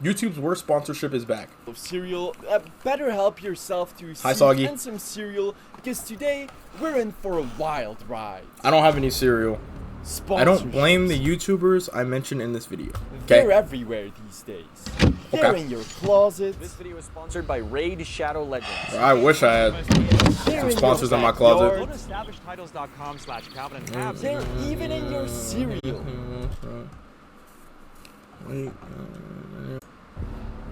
YouTube's worst sponsorship is back. Cereal, better help yourself to Hi, Soggy. and some cereal, because today we're in for a wild ride. I don't have any cereal. I don't blame the YouTubers I mentioned in this video. They're everywhere these days. They're in your closet. This video is sponsored by Raid Shadow Legends. I wish I had some sponsors in my closet. Go to establishtitles.com/Calvin. They're even in your cereal.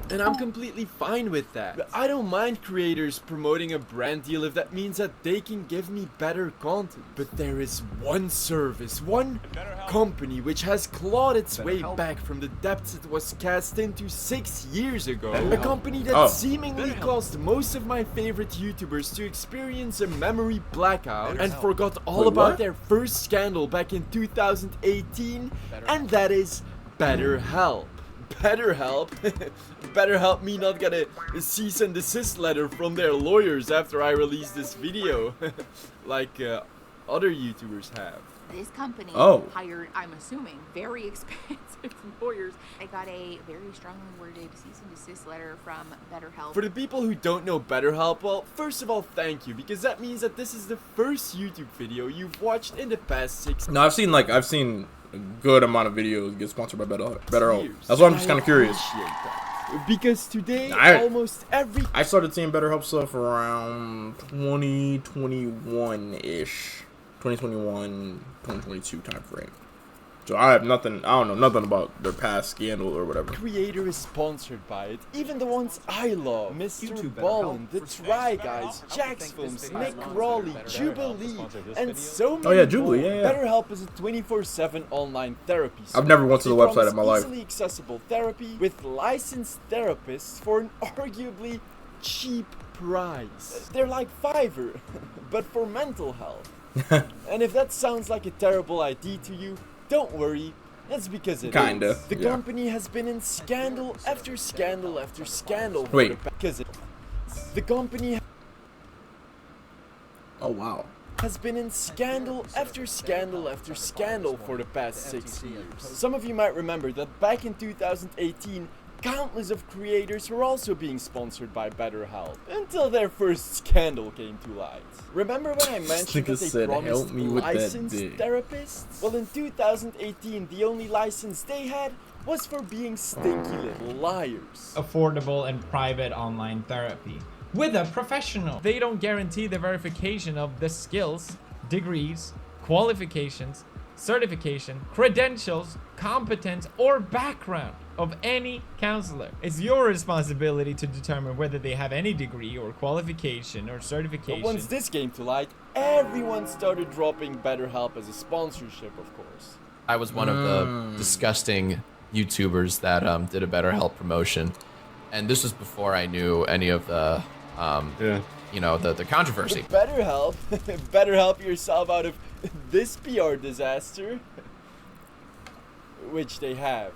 And I'm completely fine with that. I don't mind creators promoting a brand deal if that means that they can give me better content. But there is one service, one company which has clawed its way back from the depths it was cast into 6 years ago. A company that seemingly caused most of my favorite YouTubers to experience a memory blackout and forgot all about their first scandal back in 2018, and that is BetterHelp. BetterHelp? BetterHelp me not get a cease and desist letter from their lawyers after I release this video, like other YouTubers have. This company hired, I'm assuming, very expensive lawyers. I got a very strongly worded cease and desist letter from BetterHelp. For the people who don't know BetterHelp, well, first of all, thank you, because that means that this is the first YouTube video you've watched in the past 6 months. No, I've seen a good amount of videos get sponsored by BetterHelp. That's why I'm just kind of curious. Because today, almost every... I started seeing BetterHelp stuff around 2021-ish. 2021, 2022 time frame. So I don't know nothing about their past scandal or whatever. Creator is sponsored by it, even the ones I love. Mr. Ballin, The Try Guys, Jax Films, Nick Raleigh, Jubilee, and so many Jubilee, more. BetterHelp is a 24/7 online therapy service. I've never went to the website in my life. Easily accessible therapy with licensed therapists for an arguably cheap price. They're like Fiverr, but for mental health. And if that sounds like a terrible idea to you, don't worry, that's because it is. The company has been in scandal after scandal after scandal. The company has been in scandal after scandal after scandal for the past 6 years. Some of you might remember that back in 2018, countless of creators were also being sponsored by BetterHelp until their first scandal came to light. Remember when I mentioned that they promised licensed therapists? Well, in 2018, the only license they had was for being stinky little liars. Affordable and private online therapy with a professional. They don't guarantee the verification of the skills, degrees, qualifications, certification, credentials, competence, or background of any counselor. It's your responsibility to determine whether they have any degree or qualification or certification. But once this came to light, everyone started dropping BetterHelp as a sponsorship, of course. I was one of the disgusting YouTubers that did a BetterHelp promotion, and this was before I knew any of the the controversy. BetterHelp, BetterHelp yourself out of this PR disaster, which they have.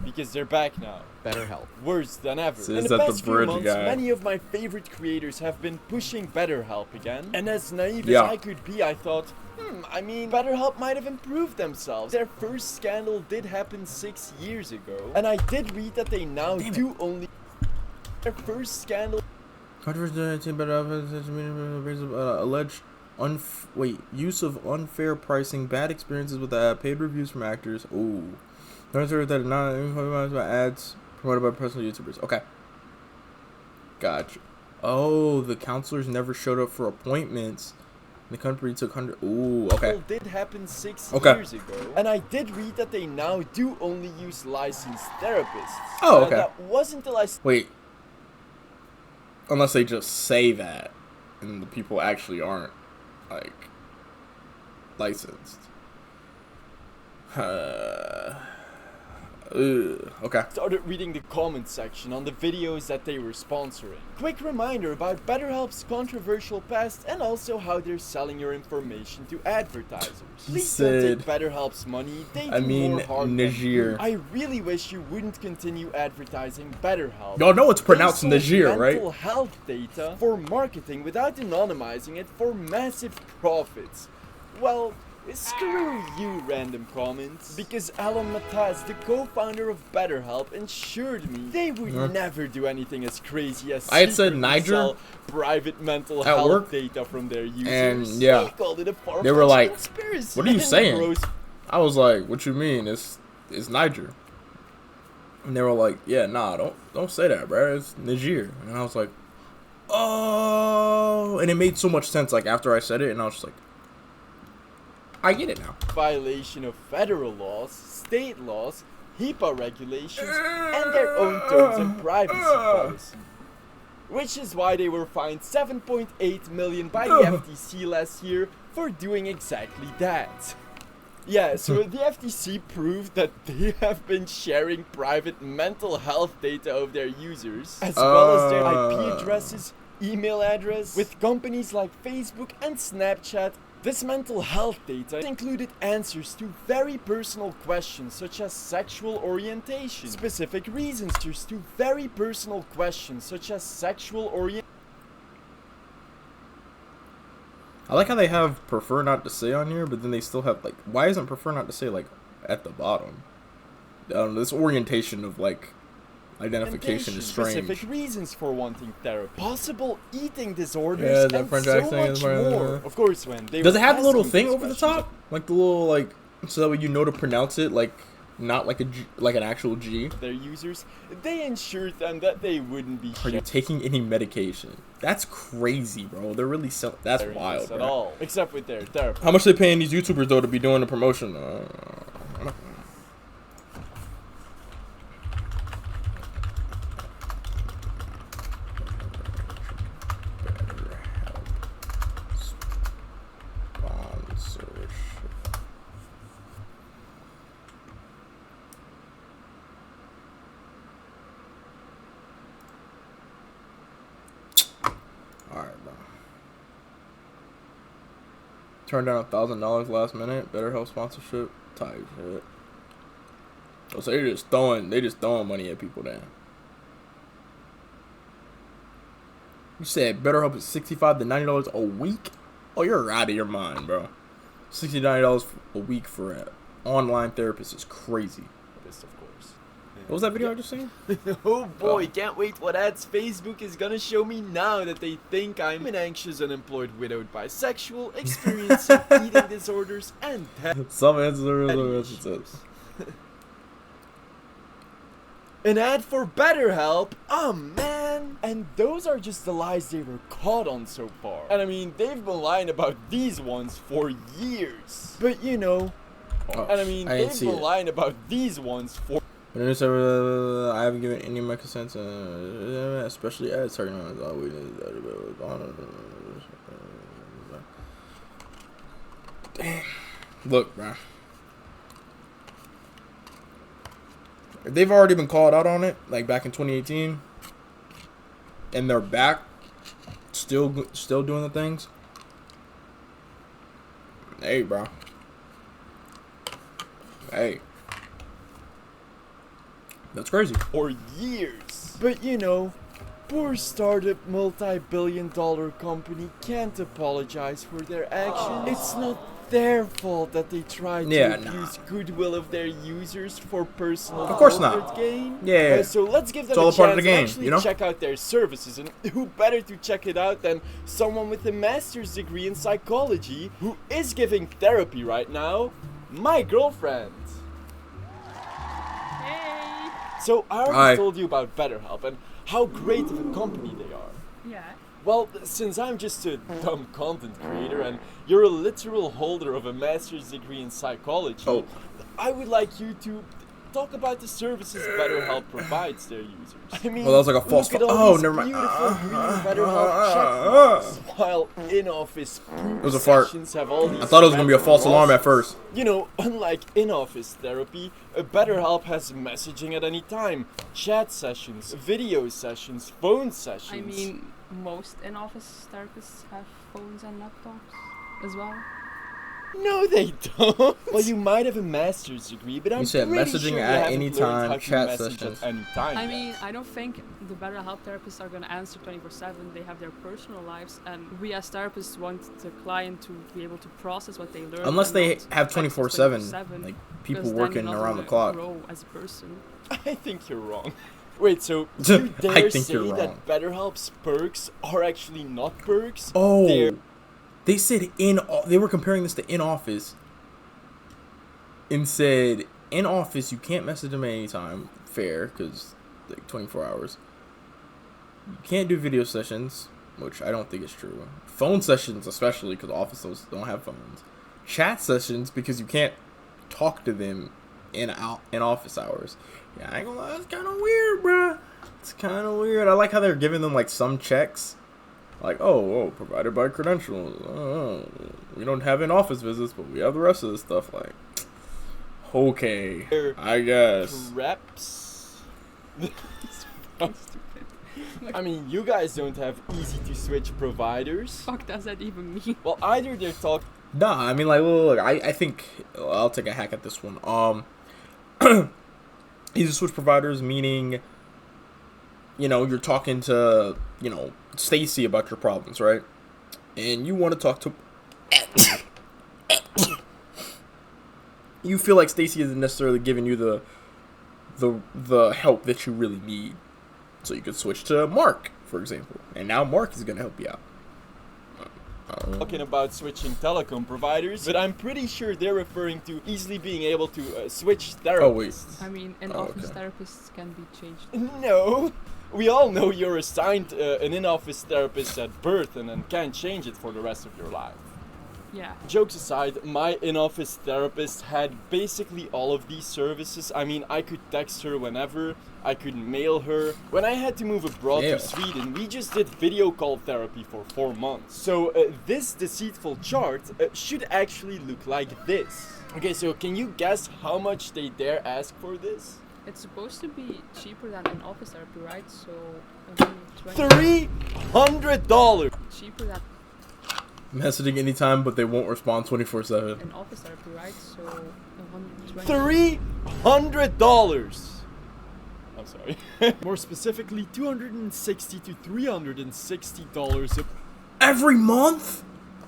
Because they're back now. BetterHelp. Worse than ever. In the past few months, many of my favorite creators have been pushing BetterHelp again. And as naive as I could be, I thought, BetterHelp might have improved themselves. Their first scandal did happen 6 years ago. And I did read that they now do only... Their first scandal... alleged use of unfair pricing, bad experiences with paid reviews from actors. Ooh. That not ads promoted by personal YouTubers. Okay. Gotcha. Oh, the counselors never showed up for appointments. The company took 100. Ooh, okay. It did happen 6 years ago. And I did read that they now do only use licensed therapists. Oh, okay. That wasn't the license. Wait. Unless they just say that and the people actually aren't, like, licensed. Okay. Started reading the comment section on the videos that they were sponsoring. Quick reminder about BetterHelp's controversial past and also how they're selling your information to advertisers. Please don't take BetterHelp's money. They do more harm than good. I really wish you wouldn't continue advertising BetterHelp. Y'all know it's pronounced Najir, right? Mental health data for marketing without anonymizing it for massive profits. Well, Screw you, random comments. Because Alan Mataz, the co-founder of BetterHelp, assured me they would never do anything as crazy as I had said secretly Niger sell private mental at health work, data from their users. and yeah, They called it a they were like, conspiracy. "What are you And saying?" bros I was like, "What you mean? It's Niger." And they were like, "Yeah, nah, don't say that, bro. It's Niger." And I was like, "Oh," and it made so much sense. Like after I said it, and I was just like, "I get it now." violation of federal laws, state laws, HIPAA regulations, and their own terms and privacy policy. Which is why they were fined $7.8 million by the FTC last year for doing exactly that. Yeah, so the FTC proved that they have been sharing private mental health data of their users, as well as their IP addresses, email address, with companies like Facebook and Snapchat. This mental health data included answers to very personal questions such as sexual orientation, specific reasons to very personal questions such as sexual orientation. I like how they have prefer not to say on here, but then they still have like, why isn't prefer not to say like at the bottom? This orientation of like identification is strange. Specific reasons for wanting therapy, possible eating disorders, Yeah, that and French so accent is much part of more. it. Of course, when they Does were it have the little asking thing these over the questions, top, like the little like, so that way you know to pronounce it like not like a G, like an actual G? their users, they ensured them that they wouldn't be Are you taking any medication? That's crazy, bro. They're really that's sharing wild, this at bro. all, except with their therapist. How much they paying these YouTubers though to be doing the promotion? Sponsorship. Alright, bro. Turned down $1,000 last minute. BetterHelp sponsorship. Type shit. Oh, so they just throwing money at people then. You said BetterHelp is $65 to $90 a week? Oh, you're out of your mind, bro. $69 a week for an online therapist is crazy. This, of course. What was that video I just seen? Oh boy, can't wait what ads Facebook is gonna show me now that they think I'm an anxious, unemployed, widowed, bisexual, experiencing eating disorders and Some answers. an ad for BetterHelp? Oh man! And those are just the lies they were caught on so far. And I mean, they've been lying about these ones for years. But you know, they've been lying about these ones for... I haven't given any of my consent, especially ads targeting on. Damn. Look, bro. If they've already been called out on it, like back in 2018, and they're back, still doing the things. Hey, bro. Hey. That's crazy. For years. But you know, poor startup multi-billion-dollar company can't apologize for their action. It's not their fault that they tried to abuse goodwill of their users for personal profit gain. Yeah. So let's give them it's all a part of the chance game, to actually you know? check out their services, and who better to check it out than someone with a master's degree in psychology who is giving therapy right now, my girlfriend. Hey. So I already told you about BetterHelp and how great of a company they are. Yeah. Well, since I'm just a dumb content creator and you're a literal holder of a master's degree in psychology, I would like you to talk about the services BetterHelp provides their users. I mean, that was like a false. Oh, never mind. Beautiful green BetterHelp checkmarks, while in-office It was a fart. have all these I thought it was gonna be a false alarm at first. You know, unlike in-office therapy, BetterHelp has messaging at any time, chat sessions, video sessions, phone sessions. I mean, most in-office therapists have phones and laptops as well. No, they don't. Well, you might have a master's degree, but I'm said pretty messaging sure you at haven't any learned time, how to chat message sessions. at any time. I yet. mean, I don't think the BetterHelp therapists are going to answer 24/7. They have their personal lives, and we as therapists want the client to be able to process what they learn. Unless and they not have practice 24/7, like people because then working you're not around the gonna clock. Grow as a person. I think you're wrong. Wait, so you I dare think say you're wrong. that BetterHelp's perks are actually not perks? Oh, They're- they said they were comparing this to in office, and said in office you can't message them at any time. Fair, because like 24 hours. You can't do video sessions, which I don't think is true. Phone sessions, especially because offices don't have phones. Chat sessions because you can't talk to them in office hours. Yeah, I ain't gonna lie, that's kind of weird, bruh. It's kind of weird. I like how they're giving them like some checks. Like, oh, provided by credentials. Oh, we don't have in-office visits, but we have the rest of the stuff. Like, okay, I guess. Reps? I mean, you guys don't have easy-to-switch providers. Fuck does that even mean? Well, either they're talking... Nah, I mean, like, look, I think I'll take a hack at this one. Easy switch providers, meaning, you know, you're talking to, you know, Stacy about your problems, right? And you want to talk to... you feel like Stacy isn't necessarily giving you the help that you really need. So you could switch to Mark, for example. And now Mark is going to help you out. Talking about switching telecom providers, but I'm pretty sure they're referring to easily being able to switch therapists. Oh, wait. I mean, in-office therapists can be changed. No, we all know you're assigned an in-office therapist at birth and then can't change it for the rest of your life. Yeah. Jokes aside, my in-office therapist had basically all of these services. I mean, I could text her whenever, I could mail her. When I had to move abroad to Sweden, we just did video call therapy for 4 months. So this deceitful chart should actually look like this. Okay, so can you guess how much they dare ask for this? It's supposed to be cheaper than an office therapy, right? So $300! cheaper than Messaging anytime, but they won't respond 24/7. an office therapy, right? So $120. $300! I'm sorry. More specifically, $260 to $360 Every month?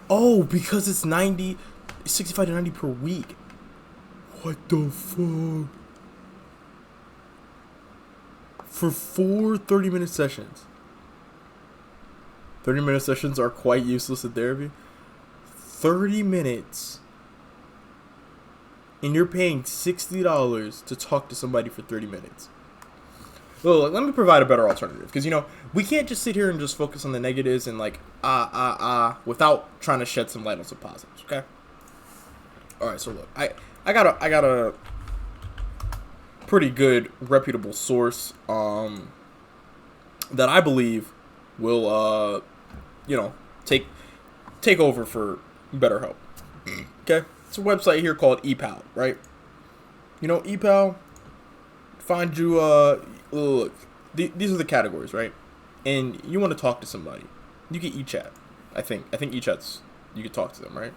Oh, because it's 65 to 90 per week. What the fuck? For 4 30-minute sessions. 30-minute sessions are quite useless in therapy. 30 minutes. And you're paying $60 to talk to somebody for 30 minutes. Well, let me provide a better alternative. Because, you know, we can't just sit here and just focus on the negatives and like, without trying to shed some light on some positives, okay? Alright, so look. I got a pretty good, reputable source, that I believe will, you know, take over for BetterHelp. Okay? It's a website here called ePal, right? You know, ePal, find you, look, these are the categories, right? And you want to talk to somebody. You can eChat. I think eChat's, you can talk to them, right?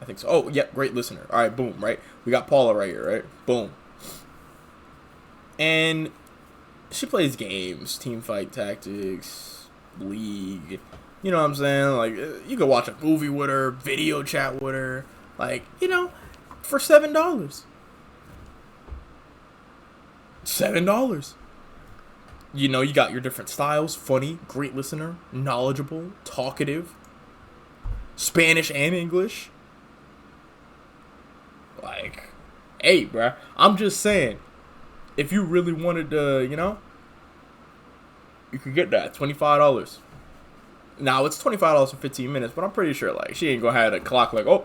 I think so. Oh, yeah, great listener. All right, boom, right? We got Paula right here, right? Boom. And she plays games, Teamfight Tactics, League. You know what I'm saying? Like, you could watch a movie with her, video chat with her. Like, you know, for $7. $7. You know, you got your different styles. Funny, great listener, knowledgeable, talkative, Spanish and English. Like, hey, bruh, I'm just saying, if you really wanted to, you know, you could get that, $25. Now, it's $25 for 15 minutes, but I'm pretty sure, like, she ain't gonna have a clock like, oh,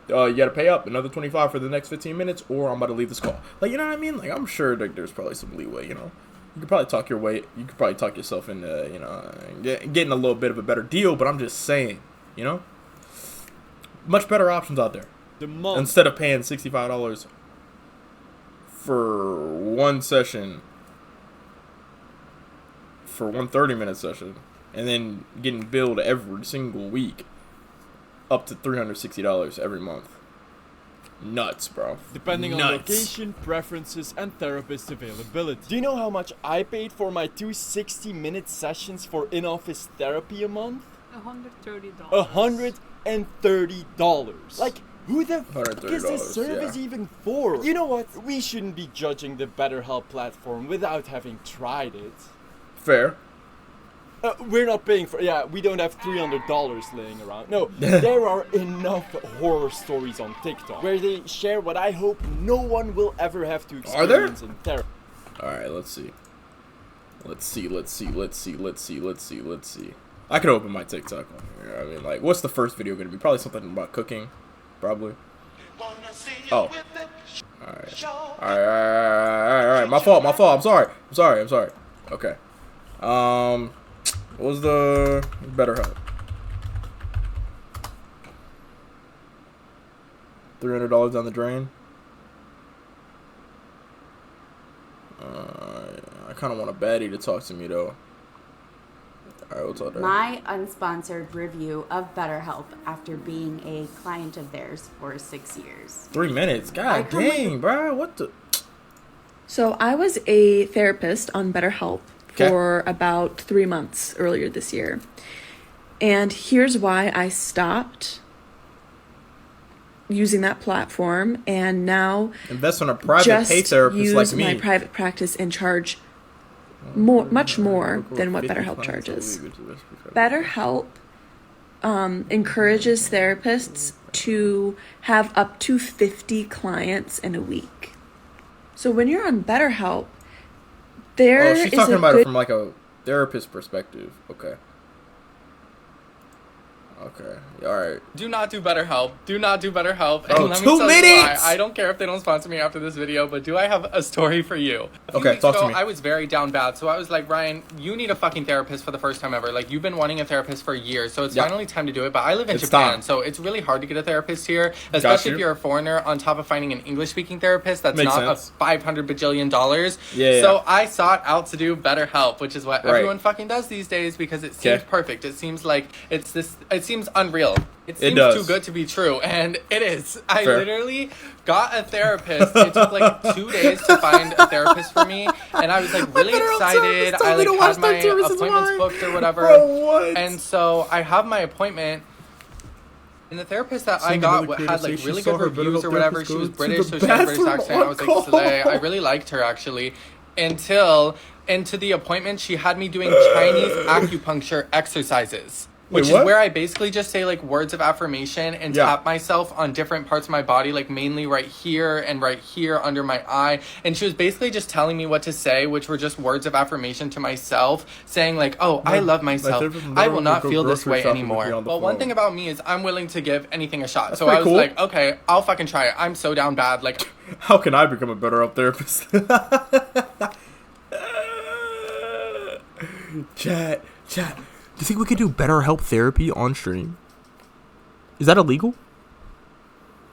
you gotta pay up another $25 for the next 15 minutes, or I'm about to leave this call. Like, you know what I mean? Like, I'm sure that there's probably some leeway, you know? You could probably talk yourself into, you know, getting a little bit of a better deal, but I'm just saying, you know? Much better options out there. Instead of paying $65 for one session, for one 30-minute session, and then getting billed every single week. up to $360 every month. Nuts, bro. Depending on location, preferences, and therapist availability. Do you know how much I paid for my 2 60-minute sessions for in-office therapy a month? $130. $130. Like, who the fuck is this $130, service even for? You know what? We shouldn't be judging the BetterHelp platform without having tried it. Fair. We're not paying for. Yeah, we don't have $300 laying around. No, there are enough horror stories on TikTok where they share what I hope no one will ever have to experience in therapy. All right, let's see. I could open my TikTok on here. I mean, like, what's the first video gonna be? Probably something about cooking, probably. Oh. All right. My fault. I'm sorry. Okay. What was the BetterHelp? $300 down the drain. I kind of want a baddie to talk to me though. All right, we'll talk there. My unsponsored review of BetterHelp after being a client of theirs for 6 years. 3 minutes. God dang, bro. What the? So I was a therapist on BetterHelp for about 3 months earlier this year. And here's why I stopped using that platform and now invest in a private pay therapist like me. My private practice and charge much more than what BetterHelp charges. BetterHelp encourages therapists to have up to 50 clients in a week. So when you're on BetterHelp, she's talking about it from like a therapist perspective. Okay. All right. Do not do BetterHelp. And let me 2 tell minutes! you why. I don't care if they don't sponsor me after this video, but do I have a story for you? A few weeks talk ago, to me. I was very down bad, so I was like, Ryan, you need a fucking therapist for the first time ever. Like, you've been wanting a therapist for years, so it's finally time to do it. But I live in Japan, so it's really hard to get a therapist here, especially if you're a foreigner, on top of finding an English-speaking therapist that's not a $500 bajillion. So I sought out to do BetterHelp, which is what everyone fucking does these days because it seems perfect. It seems like it seems unreal. It seems too good to be true, and it is. I literally got a therapist. It took like 2 days to find a therapist for me, and I was like really excited. I like had my appointments booked or whatever, and so I have my appointment. And the therapist that I got had like really good reviews or whatever. She was British, so she had a British accent. I was like, Soleil. I really liked her actually, until into the appointment she had me doing Chinese acupuncture exercises. Which is where I basically just say like words of affirmation and tap myself on different parts of my body, like mainly right here and right here under my eye. And she was basically just telling me what to say, which were just words of affirmation to myself, saying like, oh, I love myself. I will not feel this way anymore. But one thing about me is I'm willing to give anything a shot. So I was like, okay, I'll fucking try it. I'm so down bad. Like, how can I become a BetterHelp therapist? Chat. Do you think we could do BetterHelp therapy on stream? Is that illegal?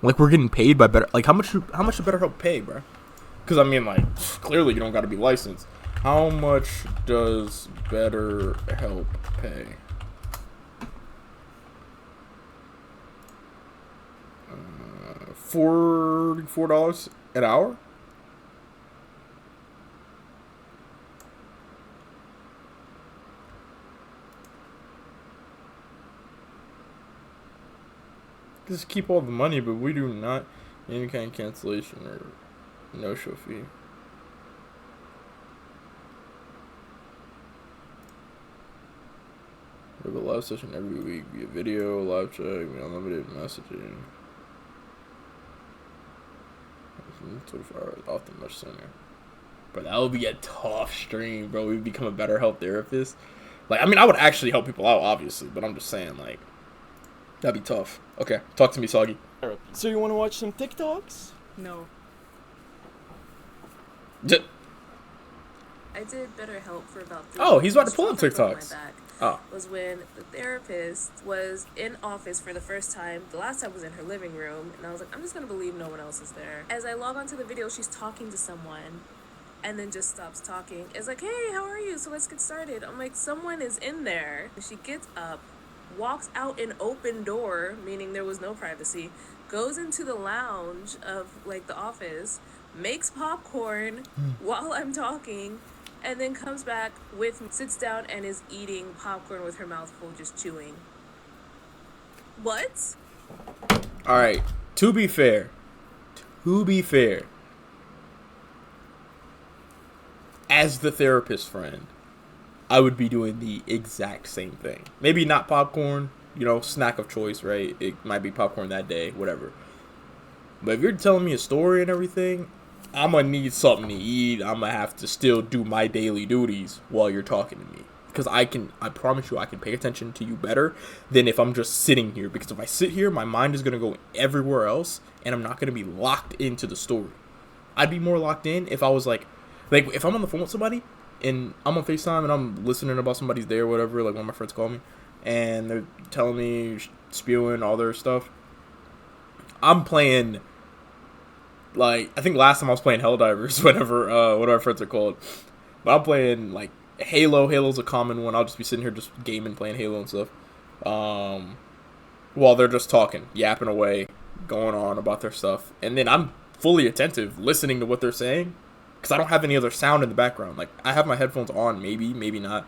Like, we're getting paid by Better. Like, how much do BetterHelp pay, bro? Because I mean, like, clearly you don't got to be licensed. How much does BetterHelp pay? $44 an hour. Just keep all the money, but we do not any kind of cancellation or no-show fee. We have a live session every week via video, live chat, unlimited messaging. 24 hours, often much sooner. But that would be a tough stream, bro. We'd become a BetterHelp therapist. Like, I mean, I would actually help people out, obviously, but I'm just saying, like, that'd be tough. Okay, talk to me, Soggy. So you want to watch some TikToks? No. I did BetterHelp for about 3 Oh, he's about to pull up months. TikToks. Was when the therapist was in office for the first time. The last time was in her living room, and I was like, I'm just gonna believe no one else is there. As I log onto the video, she's talking to someone, and then just stops talking. It's like, hey, how are you? So let's get started. I'm like, someone is in there. She gets up, walks out an open door, meaning there was no privacy, goes into the lounge of like the office, makes popcorn while I'm talking, and then comes back sits down and is eating popcorn with her mouth full, just chewing. What? All right. To be fair, as the therapist friend, I would be doing the exact same thing. Maybe not popcorn, snack of choice, right? It might be popcorn that day, whatever. But if you're telling me a story and everything, I'm going to need something to eat. I'm going to have to still do my daily duties while you're talking to me. Because I promise you, I can pay attention to you better than if I'm just sitting here. Because if I sit here, my mind is going to go everywhere else, and I'm not going to be locked into the story. I'd be more locked in if I was like if I'm on the phone with somebody, and I'm on FaceTime, and I'm listening about somebody's day or whatever, like one of my friends call me, and they're telling me, spewing all their stuff. I'm playing, I think last time I was playing Helldivers, whatever our friends are called. But I'm playing, Halo. Halo's a common one. I'll just be sitting here just gaming, playing Halo and stuff. While they're just talking, yapping away, going on about their stuff. And then I'm fully attentive, listening to what they're saying, because I don't have any other sound in the background. I have my headphones on, maybe not.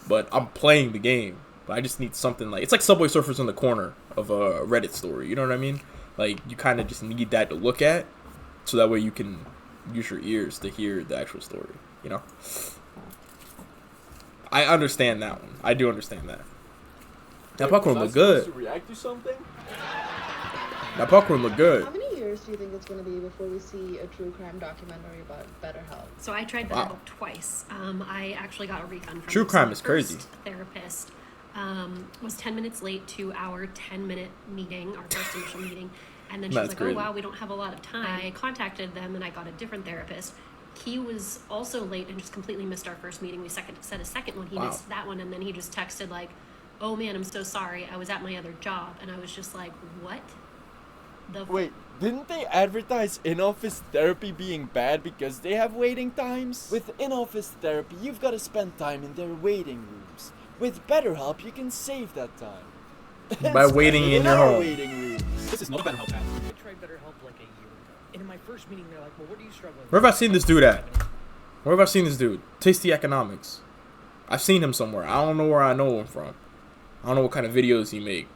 But I'm playing the game. But I just need something it's like Subway Surfers in the corner of a Reddit story. You know what I mean? You kind of just need that to look at, so that way you can use your ears to hear the actual story, I understand that one. I do understand that. That popcorn look good. To react to something? That popcorn look good. How many years do you think it's going to be before we see a true crime documentary about BetterHelp? So I tried BetterHelp twice. I actually got a refund from True crime is crazy. Therapist was 10 minutes late to our 10-minute meeting, our first initial meeting. And then she was like, crazy. Oh, wow, we don't have a lot of time. I contacted them, and I got a different therapist. He was also late and just completely missed our first meeting. We set a second one. He missed that one, and then he just texted oh, man, I'm so sorry. I was at my other job. And I was just like, what? Wait, didn't they advertise in-office therapy being bad because they have waiting times? With in-office therapy, you've got to spend time in their waiting rooms. With BetterHelp, you can save that time. By waiting in your home. Waiting room. This is not a BetterHelp ad. I tried BetterHelp like a year ago. And in my first meeting, they're like, well, what are you struggling with? Where have I seen this dude at? Where have I seen this dude? Tasty Economics. I've seen him somewhere. I don't know where I know him from. I don't know what kind of videos he make.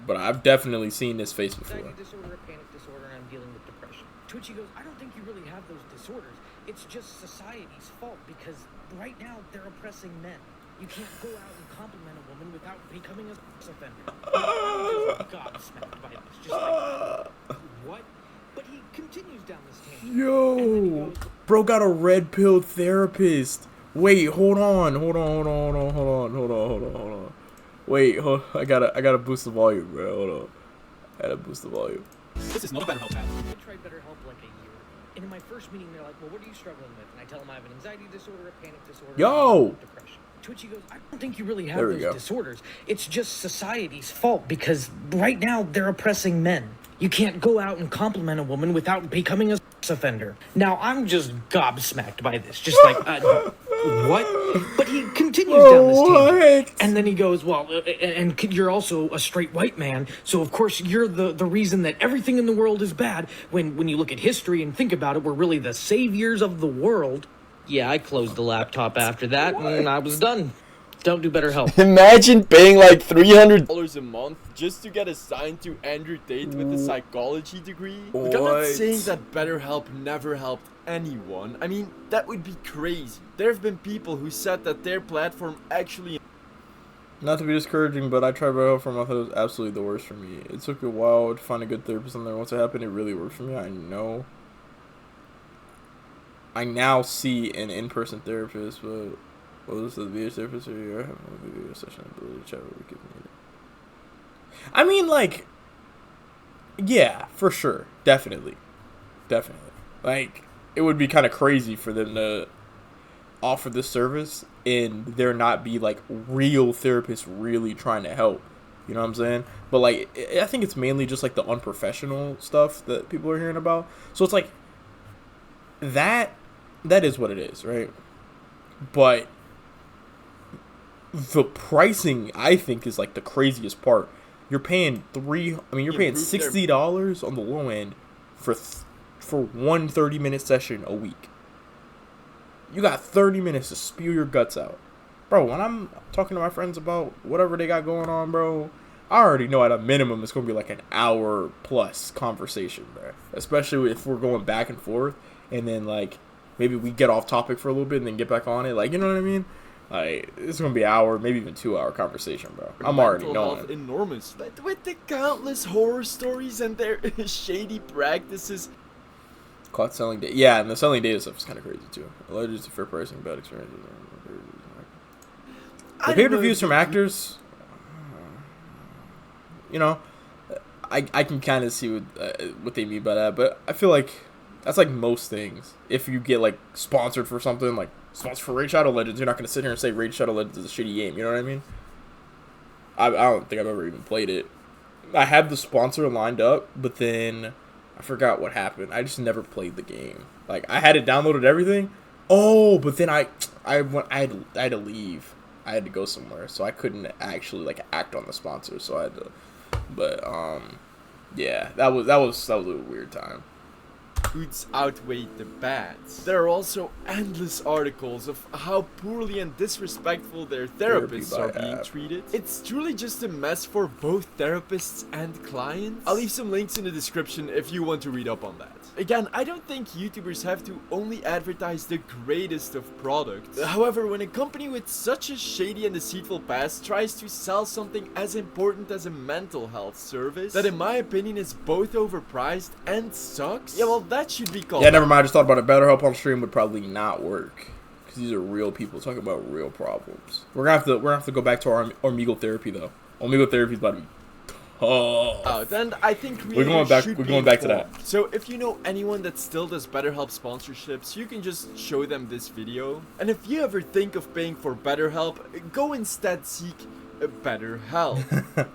But I've definitely seen this face before. Anxiety disorder, a panic disorder, and I'm dealing with depression. To which he goes, I don't think you really have those disorders. It's just society's fault because right now they're oppressing men. You can't go out and compliment a woman without becoming a sex offender. I'm just gobsmacked by this. Just what? But he continues down this tangent. Yo, bro got a red pill therapist. Wait, hold on. Wait, I gotta boost the volume, bro. Hold on. I gotta boost the volume. This is not a BetterHelp ad. I tried BetterHelp like a year ago. And in my first meeting, they're like, well, what are you struggling with? And I tell them I have an anxiety disorder, a panic disorder, Yo! depression. To which he goes, I don't think you really have those disorders. It's just society's fault because right now they're oppressing men. You can't go out and compliment a woman without becoming a sex offender. Now, I'm just gobsmacked by this. Just what? But he continues down this tangent. And then he goes, well, and you're also a straight white man, so of course you're the reason that everything in the world is bad. When you look at history and think about it, we're really the saviors of the world. Yeah, I closed the laptop after that, and I was done. Don't do BetterHelp. Imagine paying $300 a month just to get assigned to Andrew Tate with a psychology degree. Look, I'm not saying that BetterHelp never helped anyone. I mean, that would be crazy. There have been people who said that their platform actually... Not to be discouraging, but I tried BetterHelp for a month. It was absolutely the worst for me. It took a while to find a good therapist on there. Once it happened, it really worked for me. I know. I now see an in-person therapist, but... Well, this is the video therapist or you're having a video session ability to chat with needed. I mean, yeah, for sure. Definitely. It would be kind of crazy for them to offer this service and there not be, real therapists really trying to help. You know what I'm saying? But, I think it's mainly just, the unprofessional stuff that people are hearing about. So it's that is what it is, right? But the pricing, I think, is like the craziest part. You're paying you're paying $60 on the low end for one 30-minute session a week. You got 30 minutes to spew your guts out. Bro, when I'm talking to my friends about whatever they got going on, bro, I already know at a minimum it's going to be like an hour plus conversation, bro. Especially if we're going back and forth, and then like maybe we get off topic for a little bit and then get back on it. Like, you know what I mean? Like, it's going to be an hour, maybe even 2 hour conversation, bro. I'm already knowing. Enormous. With the countless horror stories and their shady practices. Caught selling data. Yeah, and the selling data stuff is kind of crazy, too. Alleged to fair pricing, bad experiences. The paid reviews from actors, you know, I can kind of see what they mean by that, but I feel like that's like most things. If you get like sponsored for something, like sponsored for Raid Shadow Legends, you're not going to sit here and say Raid Shadow Legends is a shitty game, you know what I mean? I don't think I've ever even played it. I had the sponsor lined up, but then I forgot what happened. I just never played the game. Like, I had it downloaded, everything. Oh, but then I had to leave. I had to go somewhere, so I couldn't actually like act on the sponsor. So I had to, but yeah, that was a weird time. Goods outweigh the bads. There are also endless articles of how poorly and disrespectful their therapists are being treated. It's truly just a mess for both therapists and clients. I'll leave some links in the description if you want to read up on that. Again, I don't think YouTubers have to only advertise the greatest of products. However, when a company with such a shady and deceitful past tries to sell something as important as a mental health service, that in my opinion is both overpriced and sucks, yeah, well, that should be called. Yeah, never mind. I just thought about it. BetterHelp on stream would probably not work because these are real people talking about real problems. We're gonna have to go back to our Omegle therapy though. Omegle therapy is about to be. Oh, then I think we're going back to that. So if you know anyone that still does BetterHelp sponsorships, you can just show them this video. And if you ever think of paying for BetterHelp, go instead seek BetterHelp.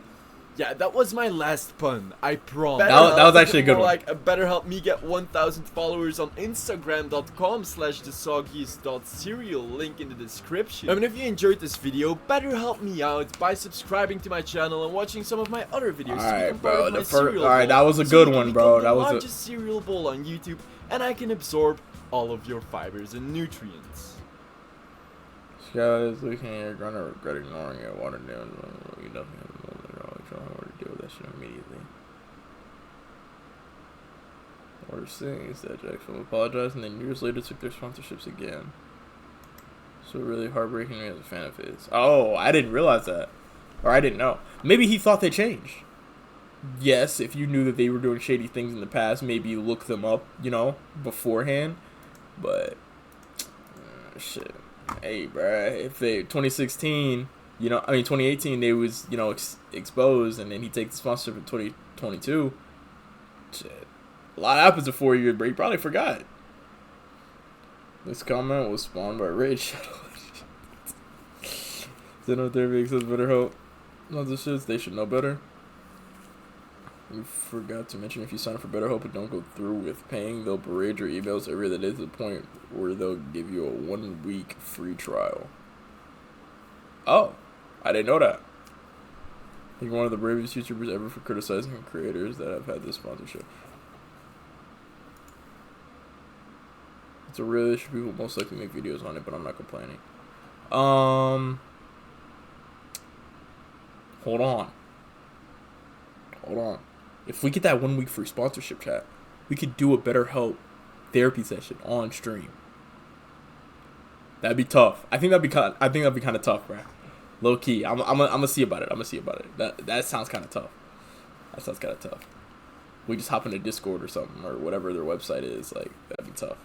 Yeah, that was my last pun, I promise. That was actually a good one. Like BetterHelp me get 1,000 followers on Instagram.com/thesoggiest.cereal, link in the description. I mean, if you enjoyed this video, better help me out by subscribing to my channel and watching some of my other videos. Alright, bro. Alright, that was a good one, bro. That was a cereal bowl on YouTube, and I can absorb all of your fibers and nutrients. Guys, looking at you're gonna regret ignoring it. Water down. You don't have to deal with that shit immediately. What we're seeing is that Jackson apologized and then years later took their sponsorships again. So really heartbreaking as a fan of his. Oh, I didn't realize that. Or I didn't know. Maybe he thought they changed. Yes, if you knew that they were doing shady things in the past, maybe look them up, you know, beforehand. But, shit. Hey, bruh, if they 2016, 2018, they was, exposed, and then he takes the sponsorship in 2022. Shit, a lot happens in 4 years, bro. You probably forgot. This comment was spawned by Raid Shadow. Xenotherapy says BetterHelp. Not the shits, they should know better. You forgot to mention if you sign up for BetterHelp and don't go through with paying, they'll berate your emails every other day to the point where they'll give you a 1 week free trial. Oh, I didn't know that. I think one of the bravest YouTubers ever for criticizing creators that have had this sponsorship. It's a real issue. People most likely make videos on it, but I'm not complaining. Hold on. If we get that 1 week free sponsorship, chat, we could do a BetterHelp therapy session on stream. That'd be tough. I think that'd be kind of tough, bro. Low key. I'm gonna see about it. That sounds kind of tough. We just hop into Discord or something or whatever their website is. Like, that'd be tough.